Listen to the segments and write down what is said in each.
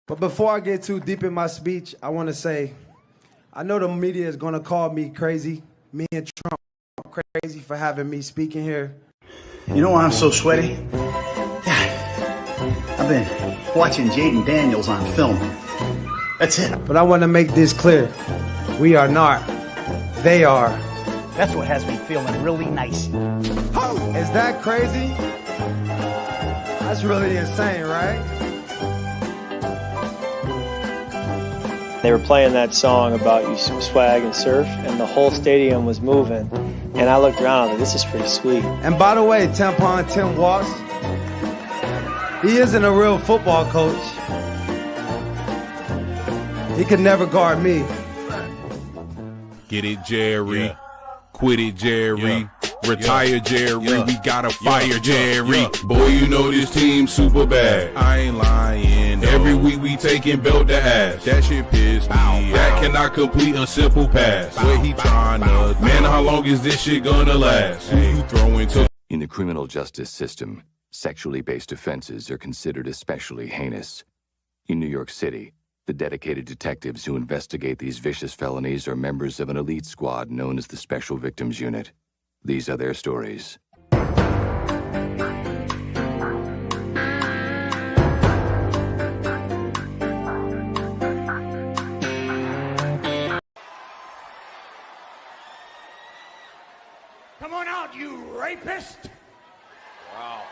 But before I get too deep in my speech, I want to say, I know the media is going to call me crazy, me and Trump crazy for having me speaking here. You know why I'm so sweaty? Yeah, I've been watching Jaden Daniels on film. That's it. But I want to make this clear. We are not. They are. That's what has me feeling really nice. Is that crazy? That's really insane, right? They were playing that song about you swag and surf, and the whole stadium was moving. And I looked around, I was like, this is pretty sweet. And by the way, Tampon Tim Watts, he isn't a real football coach. He could never guard me. Get it, Jerry. Yeah. Quit it, Jerry. Yeah. Retire, Jerry. Yeah. We gotta fire, Jerry. Boy, you know this team super bad. I ain't lying. No. Every week we taking belt to ass. That shit pissed me. That cannot complete a simple pass. Where he trying to? Man, how long is this shit gonna last? Who you throwing to? In the criminal justice system, sexually based offenses are considered especially heinous. In New York City, the dedicated detectives who investigate these vicious felonies are members of an elite squad known as the Special Victims Unit. These are their stories. Come on out, you rapist! Wow.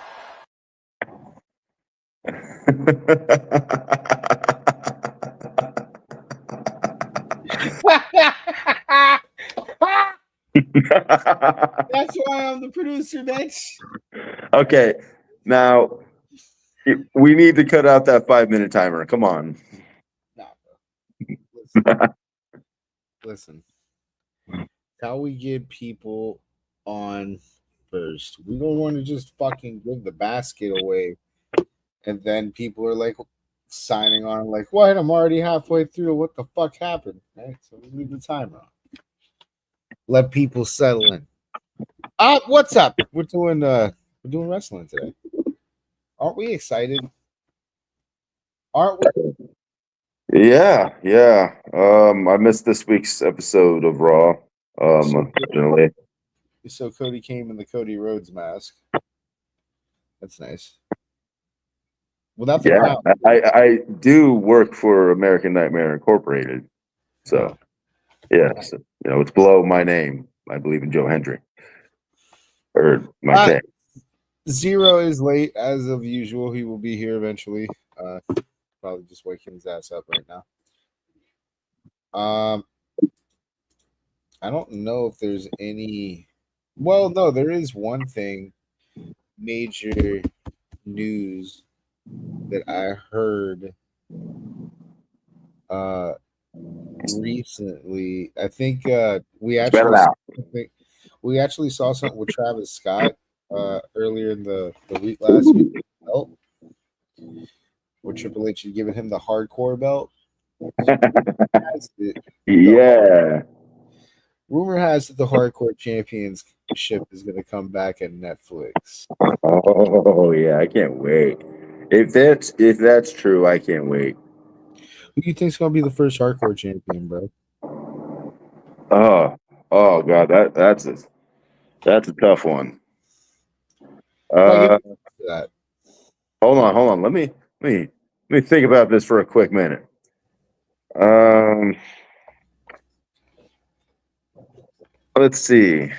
That's why I'm the producer, bitch. Okay, now we need to cut out that 5-minute timer. Come on. Nah, bro. Listen. How we get people on first? We don't want to just fucking give the basket away, and then people are like signing on, like, "What? I'm already halfway through. What the fuck happened?" Right? So we leave the timer on. Let people settle in. What's up? We're doing wrestling today. Aren't we excited? Aren't we? Yeah. I missed this week's episode of Raw. Unfortunately. So Cody came in the Cody Rhodes mask. That's nice. Without the crowd. I do work for American Nightmare Incorporated. So yes, it's below my name. I believe in Joe Hendry. Or my pay. Zero is late as of usual. He will be here eventually. Probably just waking his ass up right now. I don't know if there's any. Well, no, there is one thing, major news that I heard recently. I think we actually saw something with Travis Scott earlier in the week last week, belt, where Triple H had given him the hardcore belt. Rumor has that the Hardcore Championship is going to come back at Netflix. Oh yeah, I can't wait. If that's true, I can't wait. Who do you think's going to be the first Hardcore Champion, bro? Oh god, that's a tough one. Hold on. Let me think about this for a quick minute. Let's see.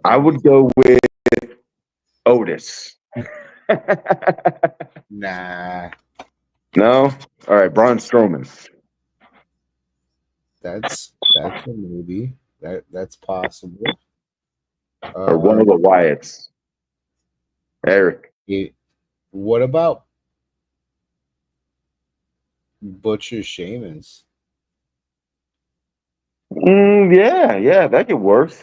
I would go with Otis. Nah. No? All right, Braun Strowman. That's a maybe. That's possible. Or one of the Wyatts. Eric. What about Butcher Sheamus? Yeah, that could work.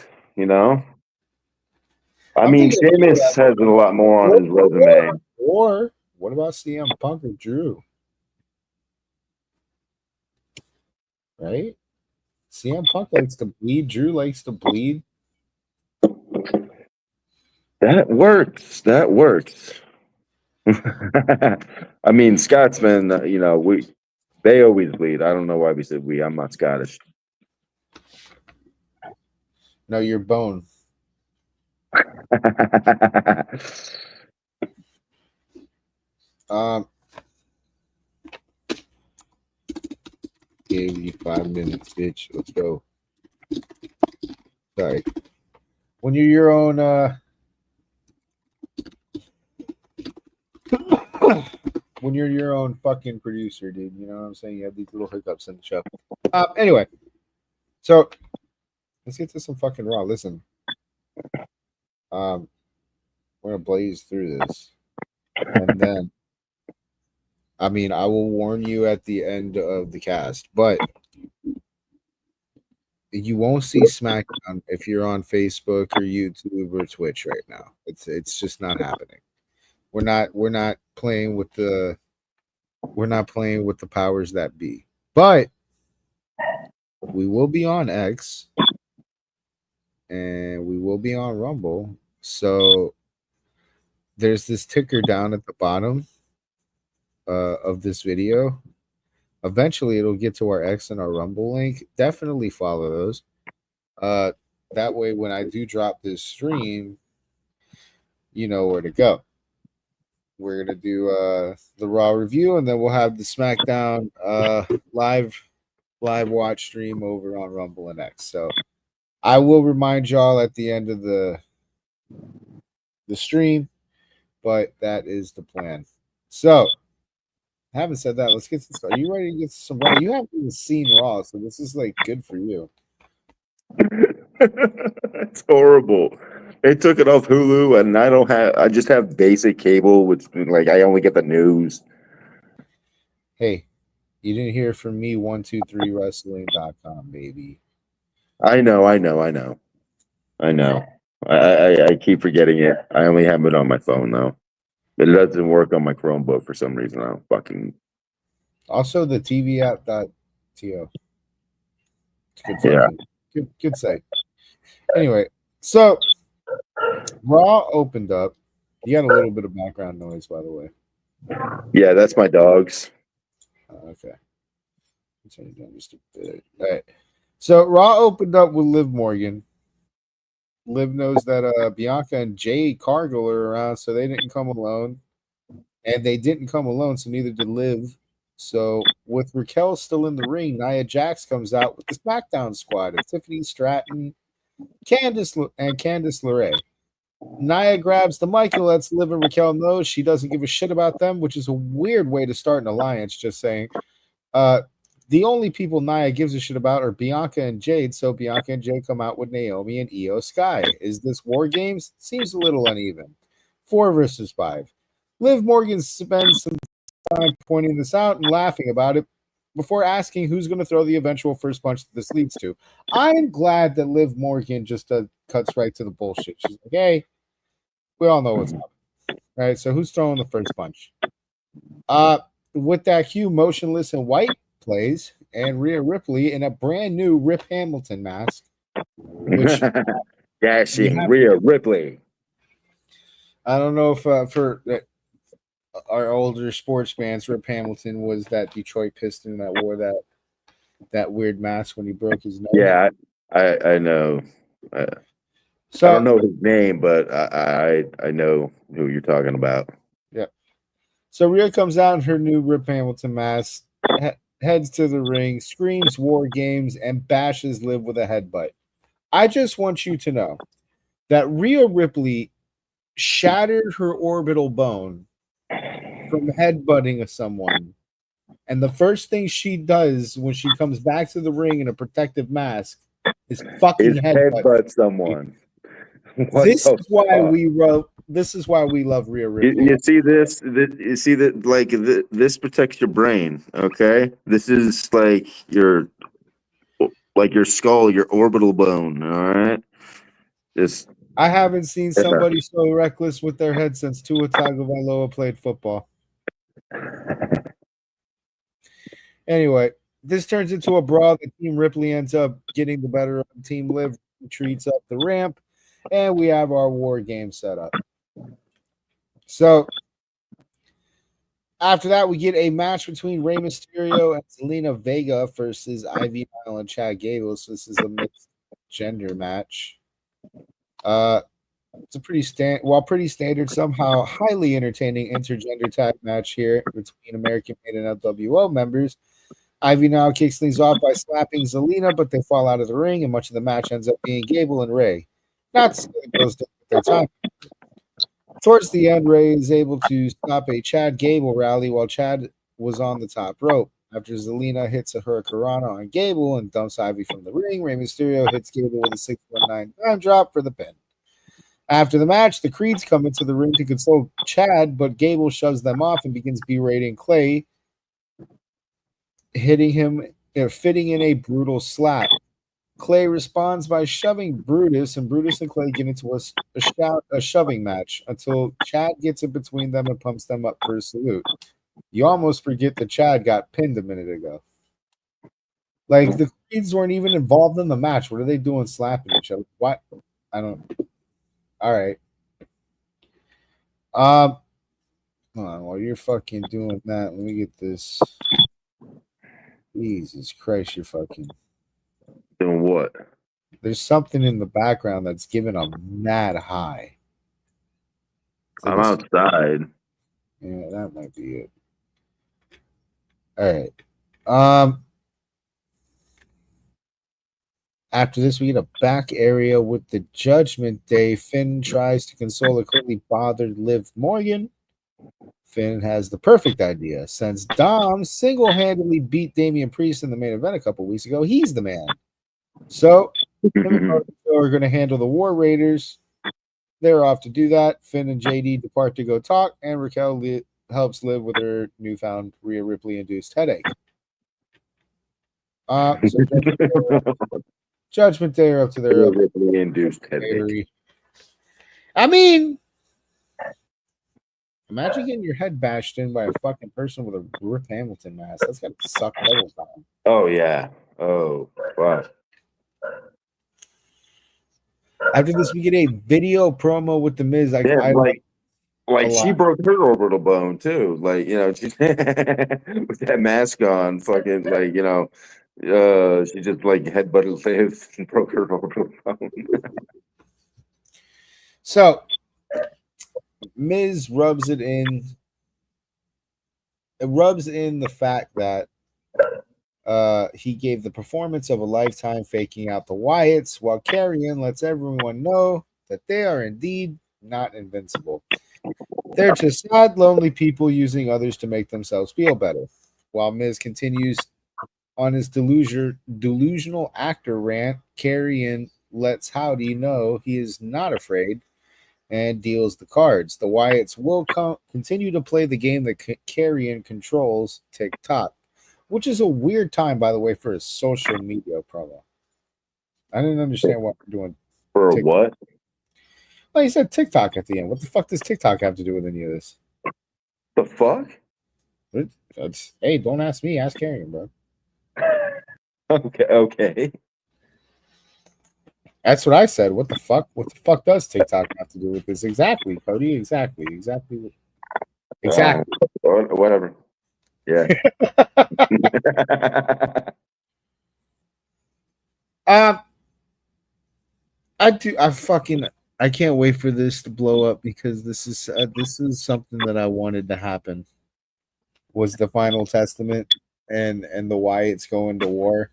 I mean, Sheamus has a lot more on his resume. Or what about CM Punk or Drew? Right? CM Punk likes to bleed. Drew likes to bleed. That works. I mean, Scotsmen, they always bleed. I don't know why we said we. I'm not Scottish. No, your bone. Gave you 5 minutes, bitch. Let's go. Sorry. When you're your own when you're your own fucking producer, dude, you know what I'm saying? You have these little hiccups in the show. Anyway, so let's get to some fucking Raw. Listen, we're gonna blaze through this, and then, I mean, I will warn you at the end of the cast, but you won't see SmackDown if you're on Facebook or YouTube or Twitch right now. It's just not happening. We're not playing with the powers that be. But we will be on X and we will be on Rumble. So there's this ticker down at the bottom of this video. Eventually it'll get to our X and our Rumble link. Definitely follow those. That way when I do drop this stream, you know where to go. We're gonna do the Raw review, and then we'll have the SmackDown live watch stream over on Rumble and X. So I will remind y'all at the end of the stream, but that is the plan. So, having said that, let's get to start. Are you ready to get to some Raw? You haven't even seen Raw, so this is like good for you. It's horrible. They took it off Hulu, and I just have basic cable, which like I only get the news. Hey, you didn't hear from me, 123wrestling.com, baby. I know. I keep forgetting it. I only have it on my phone though. It doesn't work on my Chromebook for some reason. I don't fucking. Also, the TV app.to. Good site. Anyway, so Raw opened up. You got a little bit of background noise, by the way. Yeah, that's my dogs. Okay. Turn it down just a bit. All right. So Raw opened up with Liv Morgan. Liv knows that Bianca and Jade Cargill are around, so they didn't come alone. And they didn't come alone, so neither did Liv. So with Raquel still in the ring, Nia Jax comes out with the SmackDown squad of Tiffany Stratton, Candice LeRae. Nia grabs the mic and lets Liv and Raquel know she doesn't give a shit about them, which is a weird way to start an alliance, just saying. The only people Nia gives a shit about are Bianca and Jade, so Bianca and Jade come out with Naomi and Io Sky. Is this War Games? Seems a little uneven. 4 versus 5. Liv Morgan spends some time pointing this out and laughing about it before asking who's going to throw the eventual first punch that this leads to. I'm glad that Liv Morgan just cuts right to the bullshit. She's like, hey, we all know what's up. All right, so who's throwing the first punch? With that cue, Motionless in White plays, and Rhea Ripley in a brand new Rip Hamilton mask. Which Dashing Rhea Ripley. I don't know if for our older sports fans, Rip Hamilton was that Detroit Piston that wore that weird mask when he broke his nose. Yeah, I know. So I don't know his name, but I know who you're talking about. Yeah. So Rhea comes out in her new Rip Hamilton mask, heads to the ring, screams War Games, and bashes Liv with a headbutt. I just want you to know that Rhea Ripley shattered her orbital bone from headbutting someone. And the first thing she does when she comes back to the ring in a protective mask is fucking headbutt someone. This is why we love Rhea Ripley. You see this? You see that? Like this protects your brain. Okay, this is like your skull, your orbital bone. All right. I haven't seen somebody so reckless with their head since Tua Tagovailoa played football. Anyway, this turns into a brawl. The Team Ripley ends up getting the better of Team Liv, retreats up the ramp, and we have our War Game set up. So After that, we get a match between Rey Mysterio and Zelina Vega versus Ivy Nile and Chad Gable. So this is a mixed gender match. It's a pretty standard, somehow highly entertaining intergender tag match here between American Made and LWO members. Ivy now kicks things off by slapping Zelina, but they fall out of the ring, and much of the match ends up being Gable and Ray. Not to say it goes down with their time. Towards the end, Ray is able to stop a Chad Gable rally while Chad was on the top rope. After Zelina hits a Hurricanrana on Gable and dumps Ivy from the ring, Rey Mysterio hits Gable with a 619 dime drop for the pin. After the match, the Creeds come into the ring to console Chad, but Gable shoves them off and begins berating Clay, hitting him, fitting in a brutal slap. Clay responds by shoving Brutus, and Brutus and Clay get into a shoving match until Chad gets in between them and pumps them up for a salute. You almost forget that Chad got pinned a minute ago. Like, the Creeds weren't even involved in the match. What are they doing slapping each other? What? I don't. All right. Hold on, while you're fucking doing that, let me get this. Jesus Christ, you're fucking Doing what? There's something in the background that's giving a mad high. I'm outside. Yeah, that might be it. All right. After this, we get a back area with the Judgment Day. Finn tries to console a clearly bothered Liv Morgan. Finn has the perfect idea. Since Dom single-handedly beat Damian Priest in the main event a couple weeks ago, he's the man. So, him and Marco are going to handle the War Raiders. They're off to do that. Finn and JD depart to go talk, and Raquel helps Liv with her newfound Rhea Ripley-induced headache. So Judgment Day are up to their induced headache. I mean, imagine getting your head bashed in by a fucking person with a Rip Hamilton mask. That's got to suck double time. Oh yeah. Oh wow. After this, we get a video promo with the Miz. Like she broke her orbital bone too. Like, you know, she with that mask on, fucking like, you know, she just like headbutted Liv and broke her orbital bone. So Miz rubs it in. It rubs in the fact that he gave the performance of a lifetime faking out the Wyatts, while Karrion lets everyone know that they are indeed not invincible. They're just sad, lonely people using others to make themselves feel better. While Miz continues on his delusional actor rant, Karrion lets Howdy know he is not afraid and deals the cards. The Wyatts will continue to play the game that Karrion controls, TikTok, which is a weird time, by the way, for a social media promo. I didn't understand what we're doing. For TikTok. What? Well, he said TikTok at the end. What the fuck does TikTok have to do with any of this? The fuck? Hey, don't ask me. Ask Karrion, bro. Okay. That's what I said. What the fuck? What the fuck does TikTok have to do with this? Exactly, Cody. Exactly. Whatever. Yeah. I can't wait for this to blow up, because this is something that I wanted to happen. Was the Final Testament and the Wyatts going to war.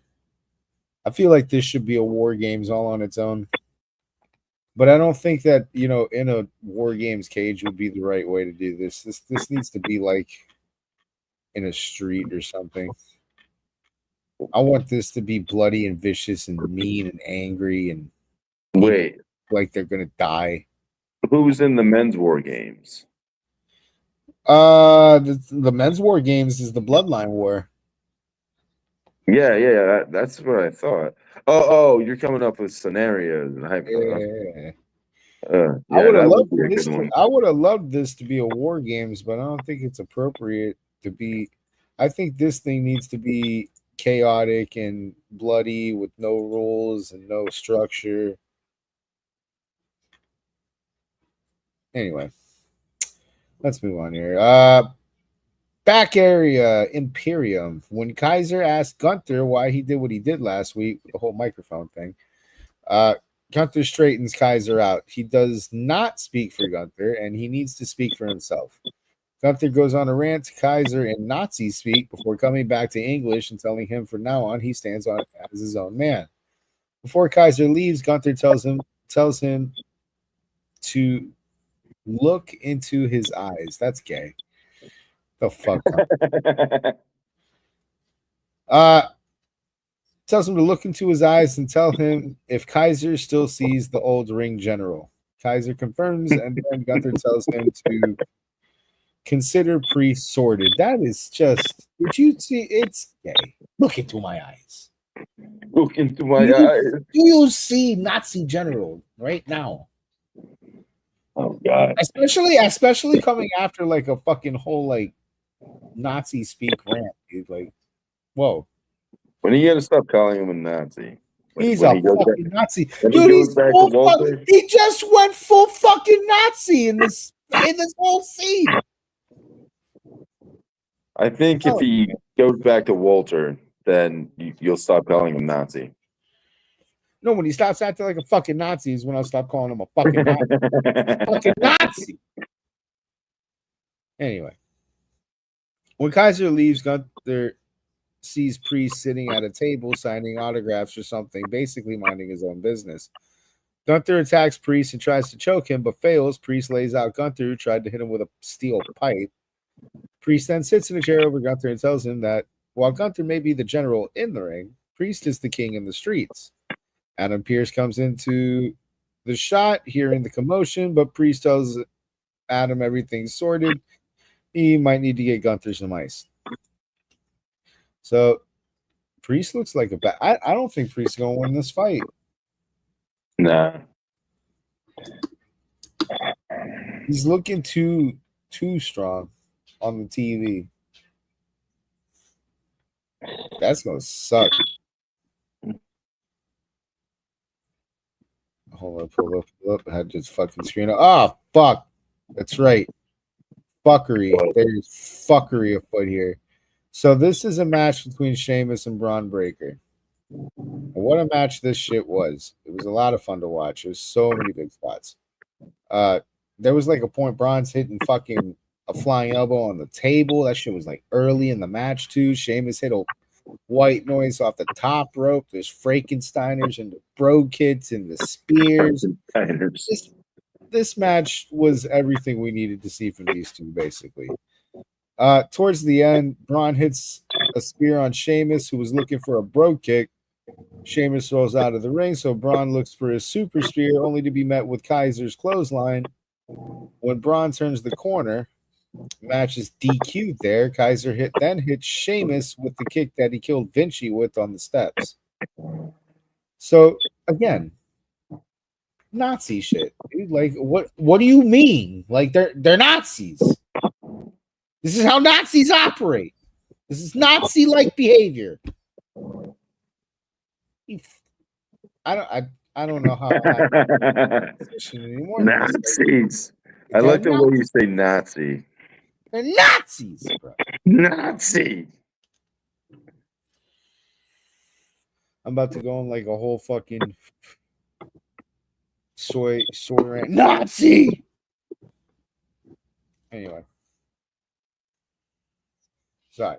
I feel like this should be a War Games all on its own. But I don't think that, you know, in a War Games cage would be the right way to do this. This needs to be like in a street or something. I want this to be bloody and vicious and mean and angry and wait, like they're gonna die. Who's in the men's War Games? The men's War Games is the Bloodline War. Yeah, that's what I thought. Oh, you're coming up with scenarios. Yeah. I would have loved this. I would have loved this to be a War Games, but I don't think it's appropriate to be. I think this thing needs to be chaotic and bloody with no rules and no structure. Anyway, let's move on here. Back area, Imperium. When Kaiser asked Gunther why he did what he did last week, the whole microphone thing, Gunther straightens Kaiser out. He does not speak for Gunther, and he needs to speak for himself. Gunther goes on a rant to Kaiser in Nazi speak before coming back to English and telling him from now on he stands on as his own man. Before Kaiser leaves, Gunther tells him to look into his eyes. That's gay. The fuck? Tells him to look into his eyes and tell him if Kaiser still sees the old ring general. Kaiser confirms, and then Gunther tells him to consider Priest sorted. That is just, did you see? It's gay. Look into my eyes. Look into my eyes. Do you see Nazi general right now? Oh God. Especially coming after like a fucking whole like Nazi speak rant, dude. Like, whoa. When are you gonna stop calling him a Nazi? He's a fucking Nazi. Dude, he just went full fucking Nazi in this whole scene. I think if he goes back to Walter, then you'll stop calling him Nazi. No, when he stops acting like a fucking Nazi is when I'll stop calling him a fucking Nazi. Fucking Nazi. Anyway, when Kaiser leaves, Gunther sees Priest sitting at a table signing autographs or something, basically minding his own business. Gunther attacks Priest and tries to choke him, but fails. Priest lays out Gunther, who tried to hit him with a steel pipe. Priest then sits in a chair over Gunther and tells him that while Gunther may be the general in the ring, Priest is the king in the streets. Adam Pearce comes into the shot, hearing the commotion, but Priest tells Adam everything's sorted. He might need to get Gunther some ice. So Priest looks like a bad. I don't think Priest is going to win this fight. Nah. He's looking too strong on the TV. That's going to suck. Hold on, pull up. I had this fucking screen up. Oh, fuck. That's right. Fuckery. There's fuckery afoot here. So this is a match between Sheamus and Braun Breaker. What a match this shit was. It was a lot of fun to watch. There's so many big spots. There was like a point Braun's hitting fucking a flying elbow on the table. That shit was like early in the match too. Sheamus hit a white noise off the top rope. There's Frankensteiners and the bro kits and the spears. This match was everything we needed to see from these two, basically. Towards the end, Braun hits a spear on Sheamus, who was looking for a bro kick. Sheamus rolls out of the ring, so Braun looks for his super spear, only to be met with Kaiser's clothesline. When Braun turns the corner, match is DQ'd there. Kaiser then hits Sheamus with the kick that he killed Vinci with on the steps. So again, Nazi shit. Dude. Like what do you mean? Like they're Nazis. This is how Nazis operate. This is Nazi-like behavior. I don't know how anymore. Nazis. I like the way you say Nazi. They're Nazis, bro. Nazi. I'm about to go on like a whole fucking soy rant. Nazi. Anyway. Sorry.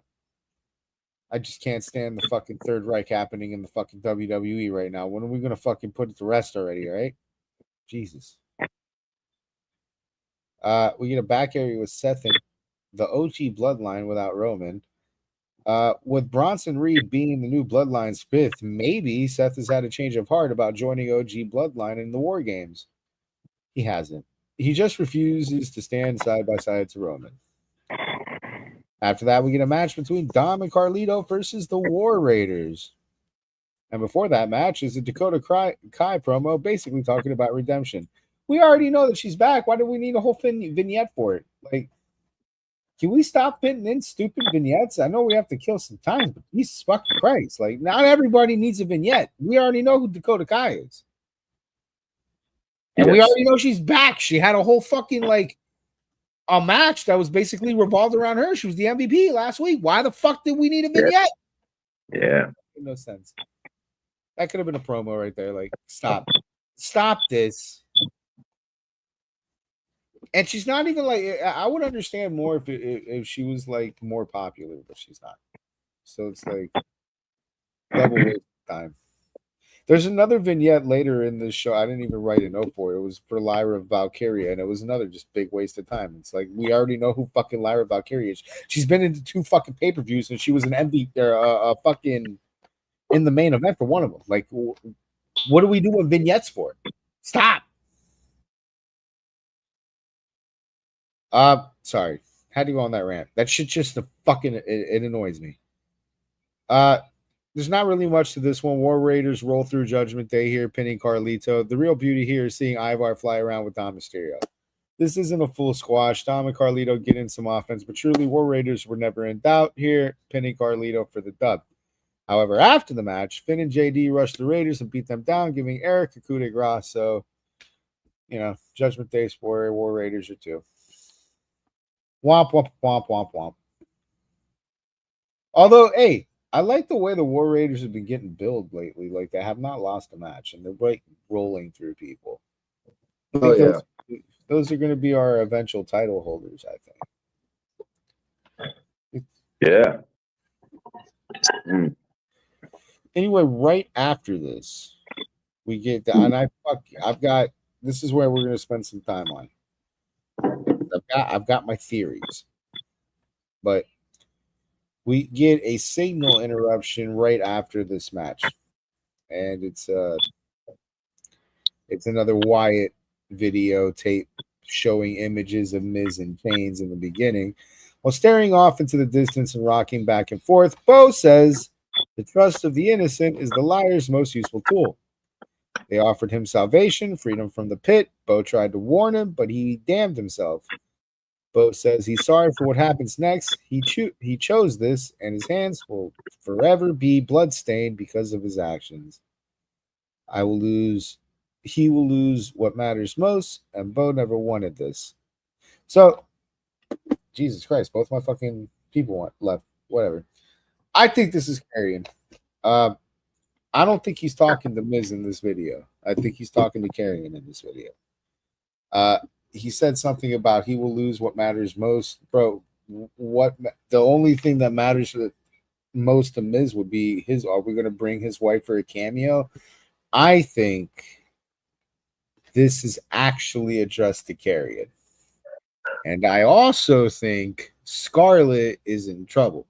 I just can't stand the fucking Third Reich happening in the fucking WWE right now. When are we gonna fucking put it to rest already, right? Jesus. We get a back area with Seth and the OG Bloodline without Roman. With Bronson Reed being the new Bloodline's fifth, maybe Seth has had a change of heart about joining OG Bloodline in the War Games. He hasn't. He just refuses to stand side by side to Roman. After that, we get a match between Dom and Carlito versus the War Raiders. And before that match is a Dakota Kai promo basically talking about redemption. We already know that she's back. Why do we need a whole vignette for it? Like, can we stop putting in stupid vignettes? I know we have to kill some time, but Jesus fucking Christ. Like, not everybody needs a vignette. We already know who Dakota Kai is. And we already know she's back. She had a whole fucking, like, a match that was basically revolved around her. She was the MVP last week. Why the fuck did we need a vignette? Yeah. No sense. That could have been a promo right there. Like, stop this. And she's not even like, I would understand more if she was like more popular, but she's not. So it's like double waste of time. There's another vignette later in the show. I didn't even write a note for it. It was for Lyra Valkyria, and it was another just big waste of time. It's like we already know who fucking Lyra Valkyria is. She's been into 2 fucking pay-per-views, and she was an MVP, fucking in the main event for one of them. Like, what are we doing vignettes for? Stop. Sorry. Had to go on that rant. That shit just it annoys me. There's not really much to this one. War Raiders roll through Judgment Day here, pinning Carlito. The real beauty here is seeing Ivar fly around with Dom Mysterio. This isn't a full squash. Dom and Carlito get in some offense, but truly War Raiders were never in doubt here, pinning Carlito for the dub. However, after the match, Finn and JD rushed the Raiders and beat them down, giving Eric a coup de grace. So, Judgment Day War Raiders are 2. Womp, womp, womp, womp, womp. Although, hey, I like the way the War Raiders have been getting billed lately. Like, they have not lost a match, and they're like rolling through people. Those are going to be our eventual title holders, I think. Yeah. Anyway, right after this, we get the, and I've got this is where we're going to spend some time on. I've got my theories, but we get a signal interruption right after this match, and it's another Wyatt videotape showing images of Miz and chains in the beginning. While staring off into the distance and rocking back and forth, Bo says the trust of the innocent is the liar's most useful tool. They offered him salvation, freedom from the pit. Bo tried to warn him, but he damned himself. Bo says he's sorry for what happens next. He chose this, and his hands will forever be bloodstained because of his actions. He will lose what matters most, and Bo never wanted this. So, Jesus Christ, both my fucking people left. Whatever. I think this is Karrion. I don't think he's talking to Miz in this video. I think he's talking to Karrion in this video. He said something about he will lose what matters most. Bro, the only thing that matters most to Miz would be are we going to bring his wife for a cameo? I think this is actually addressed to Karrion. And I also think Scarlett is in trouble.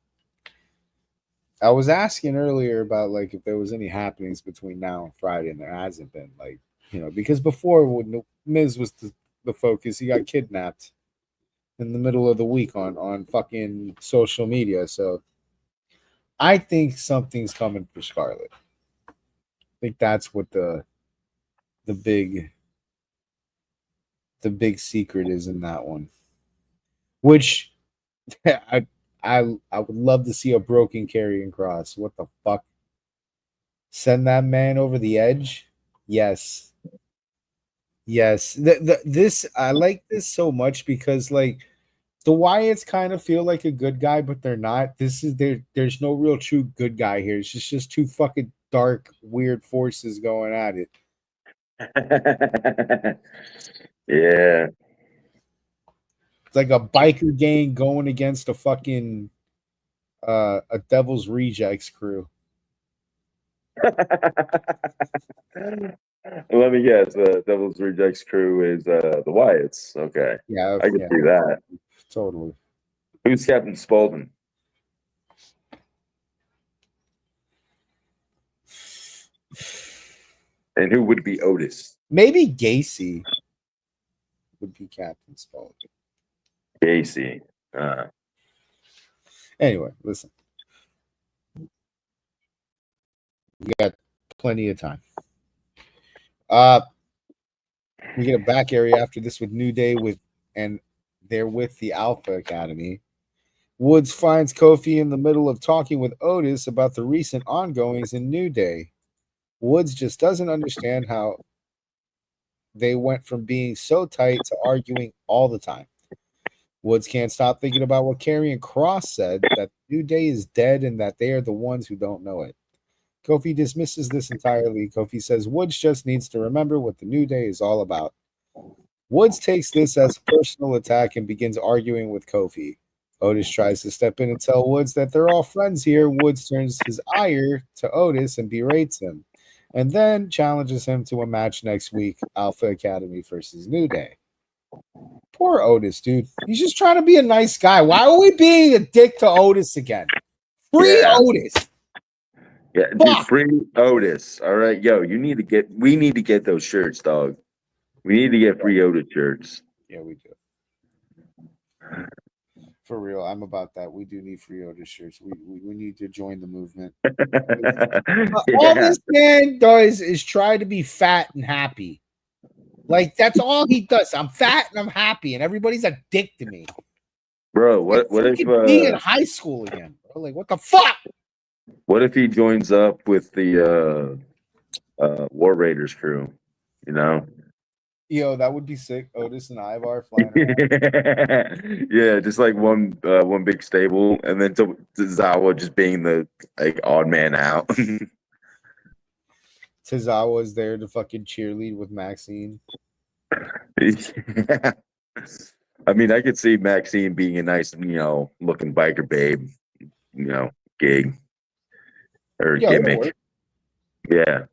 I was asking earlier about like if there was any happenings between now and Friday, and there hasn't been. Like, because before when Miz was the focus, he got kidnapped in the middle of the week on fucking social media. So I think something's coming for Scarlett. I think that's what the big secret is in that one. Which I would love to see a broken Karrion Kross. What the fuck? Send that man over the edge? Yes. This I like this so much because like the Wyatts kind of feel like a good guy, but they're not. There's no real true good guy here. It's just 2 fucking dark, weird forces going at it. Yeah. It's like a biker gang going against a fucking a Devil's Rejects crew. Let me guess. The Devil's Rejects crew is the Wyatts. Okay. Yeah, I can see that. Totally. Who's Captain Spaulding? And who would be Otis? Maybe Gacy would be Captain Spaulding. Gacy. Anyway, listen. We got plenty of time. We get a back area after this with New Day and they're with the Alpha Academy. Woods finds Kofi in the middle of talking with Otis about the recent ongoings in New Day. Woods just doesn't understand how they went from being so tight to arguing all the time. Woods can't stop thinking about what Karrion Kross said, that New Day is dead and that they are the ones who don't know it. Kofi dismisses this entirely. Kofi says Woods just needs to remember what the New Day is all about. Woods takes this as a personal attack and begins arguing with Kofi. Otis tries to step in and tell Woods that they're all friends here. Woods turns his ire to Otis and berates him, and then challenges him to a match next week, Alpha Academy versus New Day. Poor Otis, dude. He's just trying to be a nice guy. Why are we being a dick to Otis again? Free Otis. Yeah, dude, free Otis. All right, yo, we need to get those shirts, dog. We need to get free Otis shirts. Yeah, we do. For real, I'm about that. We do need free Otis shirts. We need to join the movement. All this man does is try to be fat and happy. Like, that's all he does. I'm fat and I'm happy, and everybody's a dick to me. Bro, what if being in high school again, bro? Like, what the fuck? What if he joins up with the War Raiders crew? You know? Yo, that would be sick. Otis and Ivar flying around. Yeah, just like one big stable, and then Tozawa just being the odd man out. Tozawa's there to fucking cheerlead with Maxine. Yeah. I mean, I could see Maxine being a nice, looking biker babe, gig or gimmick. Yeah.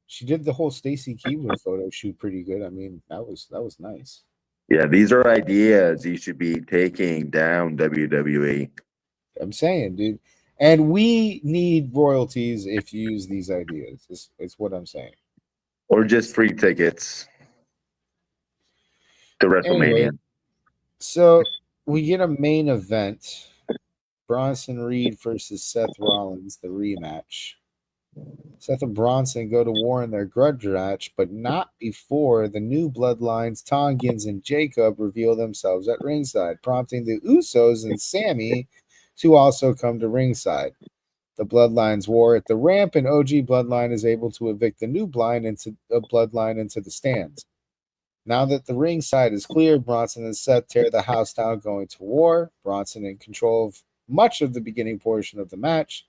She did the whole Stacy Keibler photo shoot pretty good. I mean, that was nice. Yeah, these are ideas you should be taking down, WWE. I'm saying, dude. And we need royalties if you use these ideas. It's what I'm saying. Or just free tickets to WrestleMania. Anyway, so we get a main event. Bronson Reed versus Seth Rollins, the rematch. Seth and Bronson go to war in their grudge match, but not before the new bloodlines, Tongans and Jacob, reveal themselves at ringside, prompting the Usos and Sammy to also come to ringside. The bloodlines war at the ramp, and OG Bloodline is able to evict the new bloodline into the stands. Now that the ringside is clear, Bronson and Seth tear the house down, going to war. Bronson in control of much of the beginning portion of the match.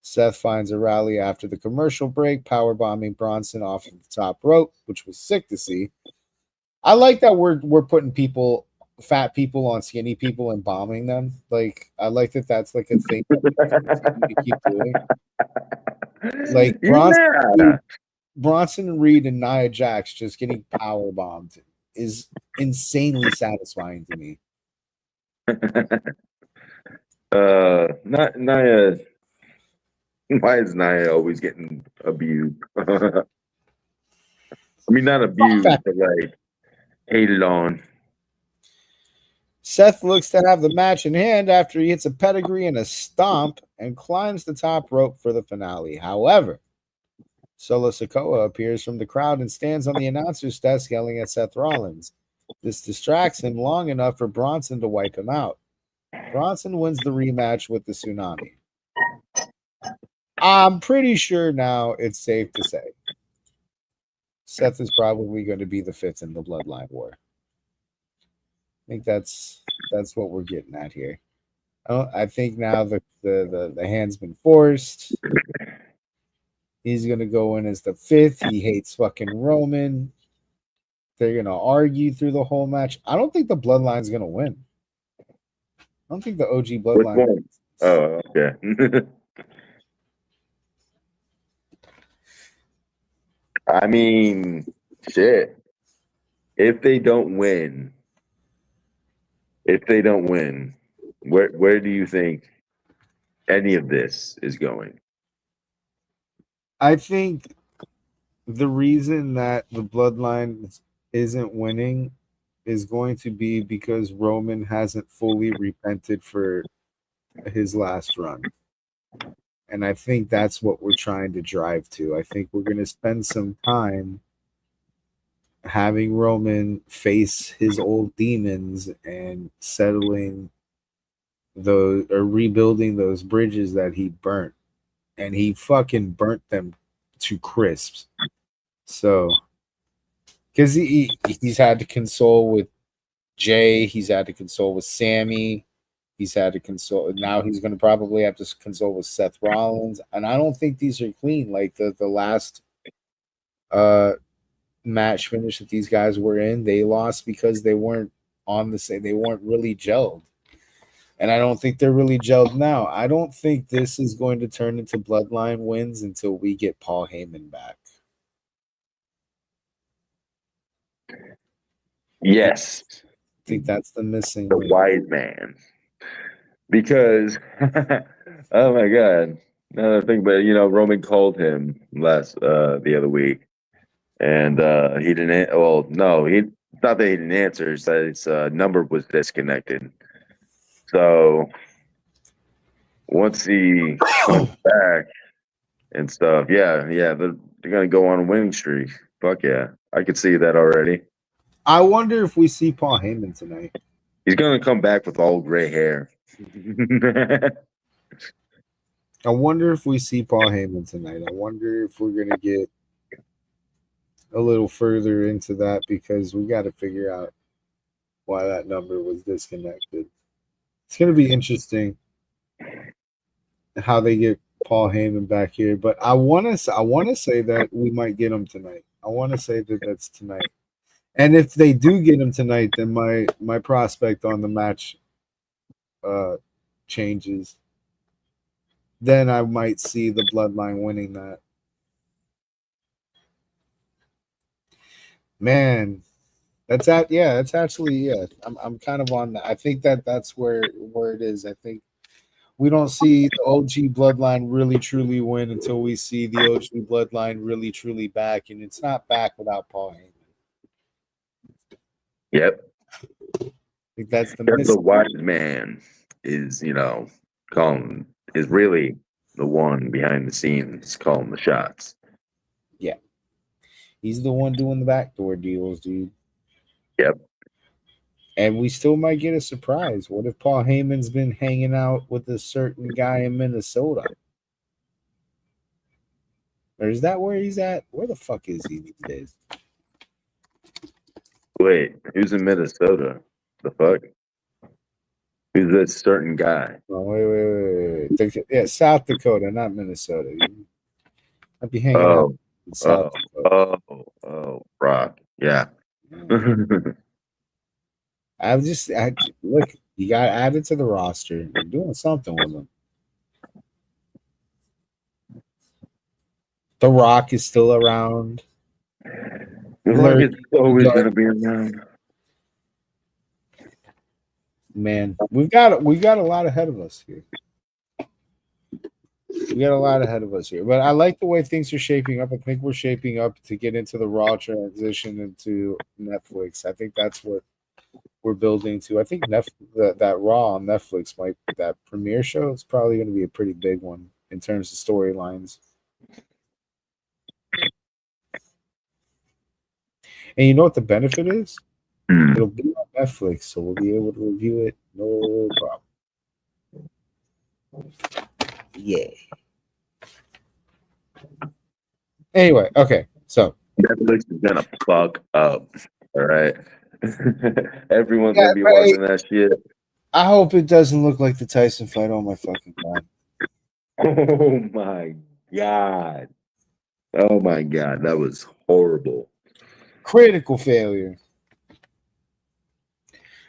Seth finds a rally after the commercial break, powerbombing Bronson off of the top rope, which was sick to see. I like that we're putting fat people on skinny people and bombing them. Like, I like that that's like a thing that we keep doing. Like Bronson Reed and Nia Jax just getting power bombed is insanely satisfying to me. Not Nia. Why is Nia always getting abused? I mean, not abused, but like hated on. Seth looks to have the match in hand after he hits a pedigree and a stomp and climbs the top rope for the finale. However, Solo Sikoa appears from the crowd and stands on the announcer's desk yelling at Seth Rollins. This distracts him long enough for Bronson to wipe him out. Bronson wins the rematch with the Tsunami. I'm pretty sure now it's safe to say Seth is probably going to be the fifth in the Bloodline War. I think that's what we're getting at here. I think now the hand's been forced. He's going to go in as the fifth. He hates fucking Roman. They're going to argue through the whole match. I don't think the Bloodline's going to win. I don't think the OG Bloodline. Oh, okay. I mean, shit. If they don't win, where do you think any of this is going? I think the reason that the Bloodline isn't winning is going to be because Roman hasn't fully repented for his last run. And I think that's what we're trying to drive to. I think we're going to spend some time having Roman face his old demons and settling those or rebuilding those bridges that he burnt. And he fucking burnt them to crisps. So, because he's had to console with Jay. He's had to consult with Sammy. He's had to consult. Now he's going to probably have to consult with Seth Rollins. And I don't think these are clean. Like the last match finish that these guys were in, they lost because they weren't on the same. They weren't really gelled. And I don't think they're really gelled now. I don't think this is going to turn into Bloodline wins until we get Paul Heyman back. Yes. I think that's the missing The link. wise man. Because, oh my God. Another thing, but Roman called him the other week, and he didn't. Well, no, it's not that he didn't answer. It's that his number was disconnected. So once he comes back and stuff, yeah, they're gonna go on a winning streak. Fuck yeah, I could see that already. I wonder if we see Paul Heyman tonight. He's gonna come back with all gray hair. I wonder if we see Paul Heyman tonight. I wonder if we're going to get a little further into that, because we got to figure out why that number was disconnected. It's going to be interesting how they get Paul Heyman back here, but I want to say that we might get him tonight. I want to say that that's tonight. And if they do get him tonight, then my prospect on the match changes. Then I might see the Bloodline winning that. Man, that's actually. I'm kind of on that. I think that's where it is. I think we don't see the OG Bloodline really truly win until we see the OG Bloodline really truly back, and it's not back without Paul Heyman. Yep. I think that's the wise man is is really the one behind the scenes calling the shots. Yeah. He's the one doing the backdoor deals, dude. Yep. And we still might get a surprise. What if Paul Heyman's been hanging out with a certain guy in Minnesota? Or is that where he's at? Where the fuck is he these days? Wait, who's in Minnesota? The fuck? Who's this certain guy? Oh, wait. Yeah, South Dakota, not Minnesota. I'd be hanging out in South Dakota. Oh, Brock. Yeah. Look, you got added to the roster. You're doing something with him. The Rock is still around. The Rock is always going to be around. Man, we've got a lot ahead of us here. But I like the way things are shaping up. I think we're shaping up to get into the Raw transition into Netflix. I think that's what we're building to. I think that Raw on Netflix that premiere show is probably going to be a pretty big one in terms of storylines. And you know what the benefit is? It'll be on Netflix, so we'll be able to review it. No problem. Yeah. Anyway, okay. So Netflix is gonna fuck up. All right. Everyone's gonna be watching that shit. I hope it doesn't look like the Tyson fight. Oh my fucking god. Oh my god. Oh my god. That was horrible. Critical failure.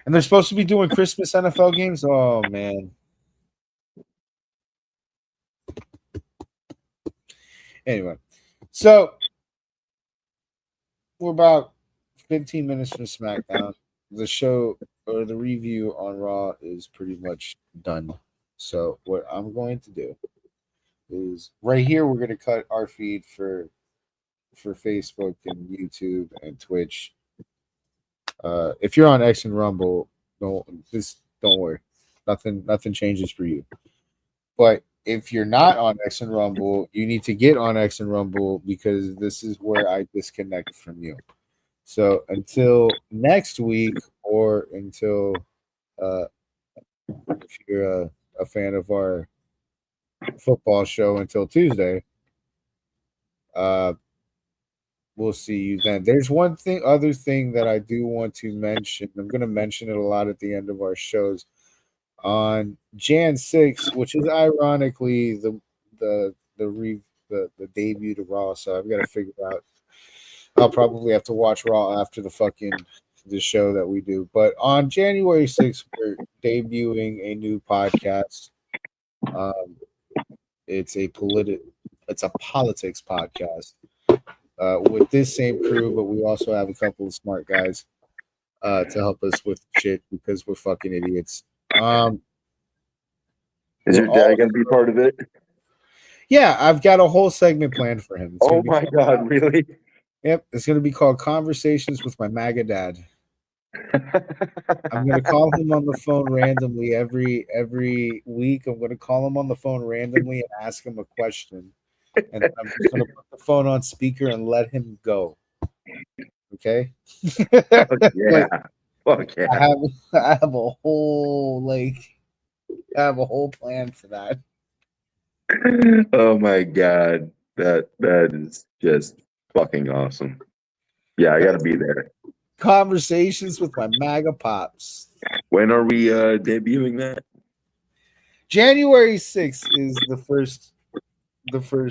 And they're supposed to be doing Christmas NFL games. Oh man. Anyway, so we're about 15 minutes from SmackDown. The show or the review on Raw is pretty much done. So what I'm going to do is right here we're going to cut our feed for Facebook and YouTube and Twitch. If you're on X and Rumble, don't worry. Nothing changes for you. But if you're not on X and Rumble, you need to get on X and Rumble, because this is where I disconnect from you. So until next week, or until if you're a fan of our football show, until Tuesday, we'll see you then. There's other thing that I do want to mention. I'm going to mention it a lot at the end of our shows. On Jan 6th, which is ironically the debut to Raw, so I've got to figure out. I'll probably have to watch Raw after the show that we do. But on January 6th, we're debuting a new podcast. It's a politics podcast with this same crew, but we also have a couple of smart guys to help us with shit because we're fucking idiots. Is your dad gonna be part of it? Yeah, I've got a whole segment planned for him. Oh my god, really? Yep, it's gonna be called Conversations with My MAGA Dad. I'm gonna call him on the phone randomly every week. I'm gonna call him on the phone randomly and ask him a question, and I'm just gonna put the phone on speaker and let him go. Okay? Yeah. Fuck yeah. I have a whole plan for that. Oh my god, that is just fucking awesome. Yeah, I gotta be there. Conversations with My MAGA Pops. When are we debuting that? January 6th is the first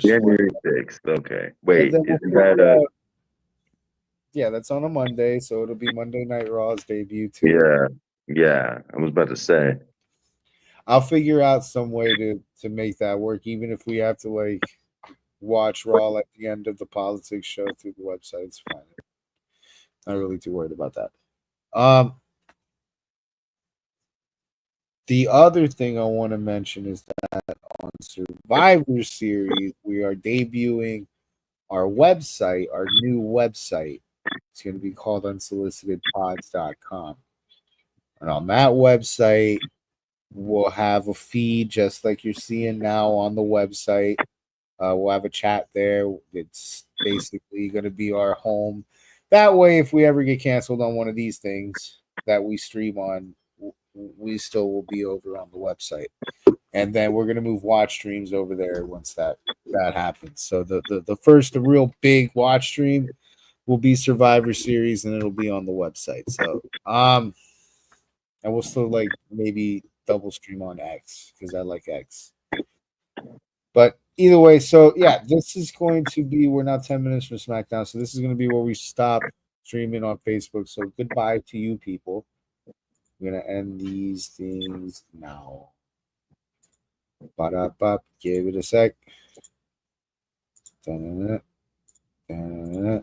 January 6th. Okay. Wait, isn't that yeah, that's on a Monday, so it'll be Monday Night Raw's debut too. Yeah. I was about to say. I'll figure out some way to make that work, even if we have to watch Raw at the end of the politics show through the website. It's fine. Not really too worried about that. The other thing I want to mention is that on Survivor Series, we are debuting our website, our new website. It's going to be called unsolicitedpods.com. And on that website, we'll have a feed just like you're seeing now on the website. We'll have a chat there. It's basically going to be our home. That way, if we ever get canceled on one of these things that we stream on, we still will be over on the website. And then we're going to move watch streams over there once that happens. So the real big watch stream will be Survivor Series, and it'll be on the website. So and we'll still maybe double stream on X because I like X. But either way, so yeah, this is going to be, we're now 10 minutes from SmackDown, so this is going to be where we stop streaming on Facebook. So goodbye to you people. We're going to end these things now. Give it a sec. Da-da-da. Da-da-da.